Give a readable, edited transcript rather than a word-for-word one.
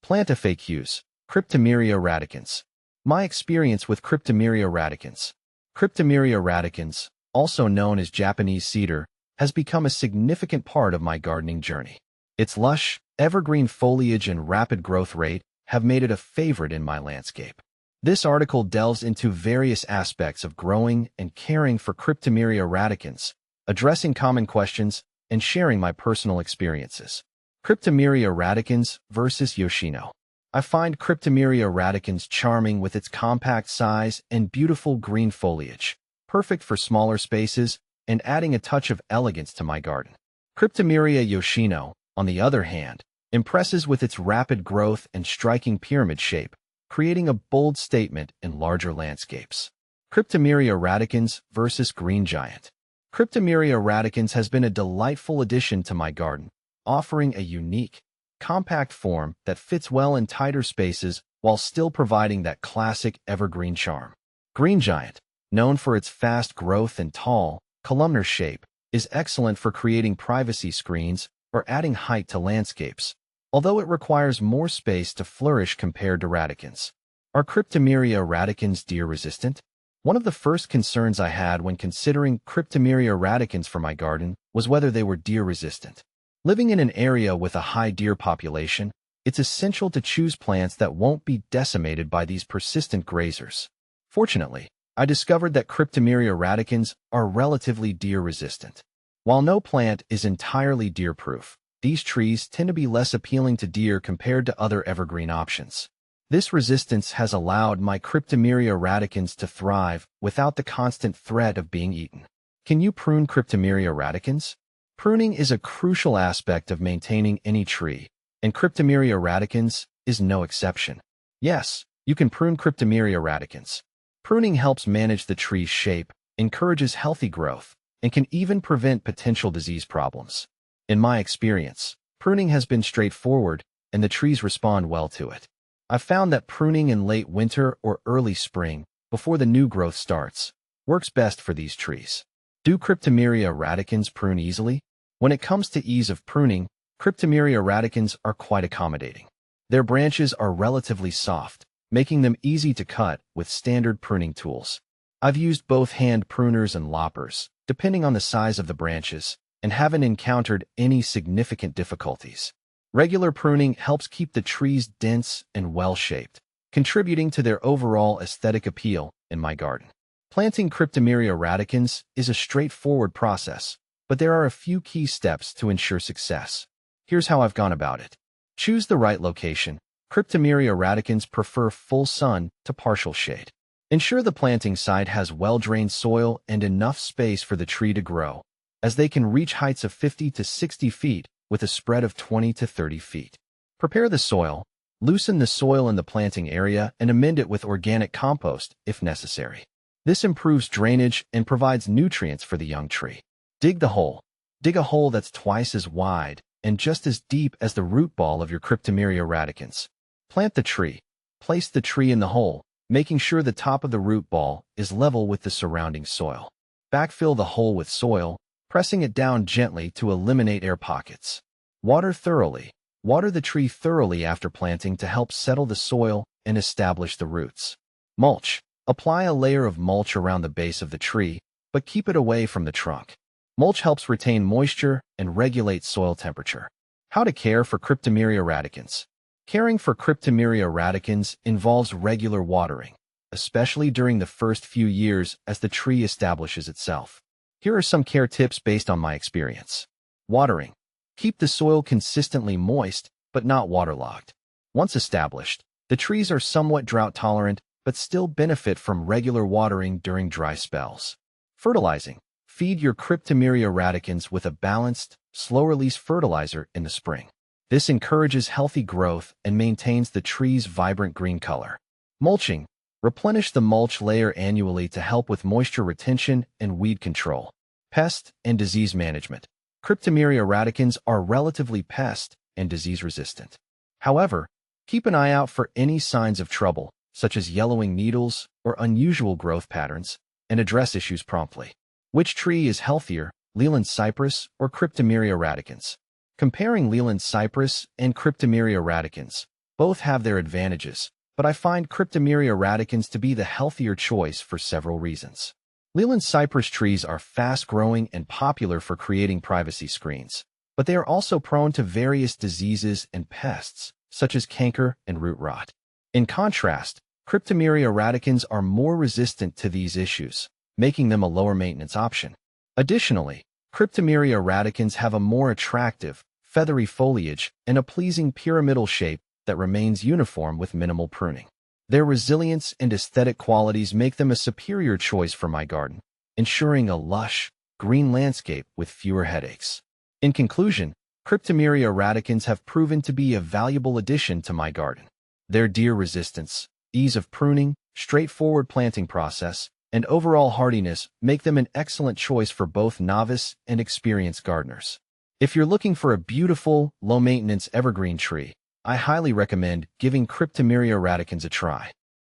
Plant FAQs. Cryptomeria radicans. My experience with Cryptomeria radicans. Cryptomeria radicans, also known as Japanese cedar, has become a significant part of my gardening journey. Its lush, evergreen foliage and rapid growth rate have made it a favorite in my landscape. This article delves into various aspects of growing and caring for Cryptomeria radicans, addressing common questions and sharing my personal experiences. Cryptomeria radicans versus Yoshino. I find Cryptomeria radicans charming with its compact size and beautiful green foliage, perfect for smaller spaces and adding a touch of elegance to my garden. Cryptomeria Yoshino, on the other hand, impresses with its rapid growth and striking pyramid shape, creating a bold statement in larger landscapes. Cryptomeria radicans versus Green Giant. Cryptomeria radicans has been a delightful addition to my garden, offering a unique, compact form that fits well in tighter spaces while still providing that classic evergreen charm. Green Giant, known for its fast growth and tall, columnar shape, is excellent for creating privacy screens or adding height to landscapes, although it requires more space to flourish compared to radicans. Are Cryptomeria radicans deer-resistant? One of the first concerns I had when considering Cryptomeria radicans for my garden was whether they were deer-resistant. Living in an area with a high deer population, it's essential to choose plants that won't be decimated by these persistent grazers. Fortunately, I discovered that Cryptomeria radicans are relatively deer-resistant. While no plant is entirely deer-proof, these trees tend to be less appealing to deer compared to other evergreen options. This resistance has allowed my Cryptomeria radicans to thrive without the constant threat of being eaten. Can you prune Cryptomeria radicans? Pruning is a crucial aspect of maintaining any tree, and Cryptomeria radicans is no exception. Yes, you can prune Cryptomeria radicans. Pruning helps manage the tree's shape, encourages healthy growth, and can even prevent potential disease problems. In my experience, pruning has been straightforward, and the trees respond well to it. I've found that pruning in late winter or early spring, before the new growth starts, works best for these trees. Do Cryptomeria radicans prune easily? When it comes to ease of pruning, Cryptomeria radicans are quite accommodating. Their branches are relatively soft, making them easy to cut with standard pruning tools. I've used both hand pruners and loppers, depending on the size of the branches, and haven't encountered any significant difficulties. Regular pruning helps keep the trees dense and well-shaped, contributing to their overall aesthetic appeal in my garden. Planting Cryptomeria radicans is a straightforward process, but there are a few key steps to ensure success. Here's how I've gone about it. Choose the right location. Cryptomeria radicans prefer full sun to partial shade. Ensure the planting site has well-drained soil and enough space for the tree to grow, as they can reach heights of 50 to 60 feet with a spread of 20 to 30 feet. Prepare the soil. Loosen the soil in the planting area and amend it with organic compost if necessary. This improves drainage and provides nutrients for the young tree. Dig the hole. Dig a hole that's twice as wide and just as deep as the root ball of your Cryptomeria radicans. Plant the tree. Place the tree in the hole, making sure the top of the root ball is level with the surrounding soil. Backfill the hole with soil, pressing it down gently to eliminate air pockets. Water thoroughly. Water the tree thoroughly after planting to help settle the soil and establish the roots. Mulch. Apply a layer of mulch around the base of the tree, but keep it away from the trunk. Mulch helps retain moisture and regulate soil temperature. How to care for Cryptomeria radicans. Caring for Cryptomeria radicans involves regular watering, especially during the first few years as the tree establishes itself. Here are some care tips based on my experience. Watering. Keep the soil consistently moist, but not waterlogged. Once established, the trees are somewhat drought-tolerant, but still benefit from regular watering during dry spells. Fertilizing. Feed your Cryptomeria radicans with a balanced, slow-release fertilizer in the spring. This encourages healthy growth and maintains the tree's vibrant green color. Mulching. Replenish the mulch layer annually to help with moisture retention and weed control. Pest and disease management. Cryptomeria radicans are relatively pest and disease resistant. However, keep an eye out for any signs of trouble, such as yellowing needles or unusual growth patterns, and address issues promptly. Which tree is healthier, Leland cypress or Cryptomeria radicans? Comparing Leland cypress and Cryptomeria radicans, Both have their advantages, but I find Cryptomeria radicans to be the healthier choice for several reasons. Leland cypress trees are fast-growing and popular for creating privacy screens, but they are also prone to various diseases and pests, such as canker and root rot. In contrast, Cryptomeria radicans are more resistant to these issues, making them a lower-maintenance option. Additionally, Cryptomeria radicans have a more attractive, feathery foliage and a pleasing pyramidal shape that remains uniform with minimal pruning. Their resilience and aesthetic qualities make them a superior choice for my garden, ensuring a lush, green landscape with fewer headaches. In conclusion, Cryptomeria radicans have proven to be a valuable addition to my garden. Their deer resistance, ease of pruning, straightforward planting process, and overall hardiness make them an excellent choice for both novice and experienced gardeners. If you're looking for a beautiful, low-maintenance evergreen tree, I highly recommend giving Cryptomeria radicans a try.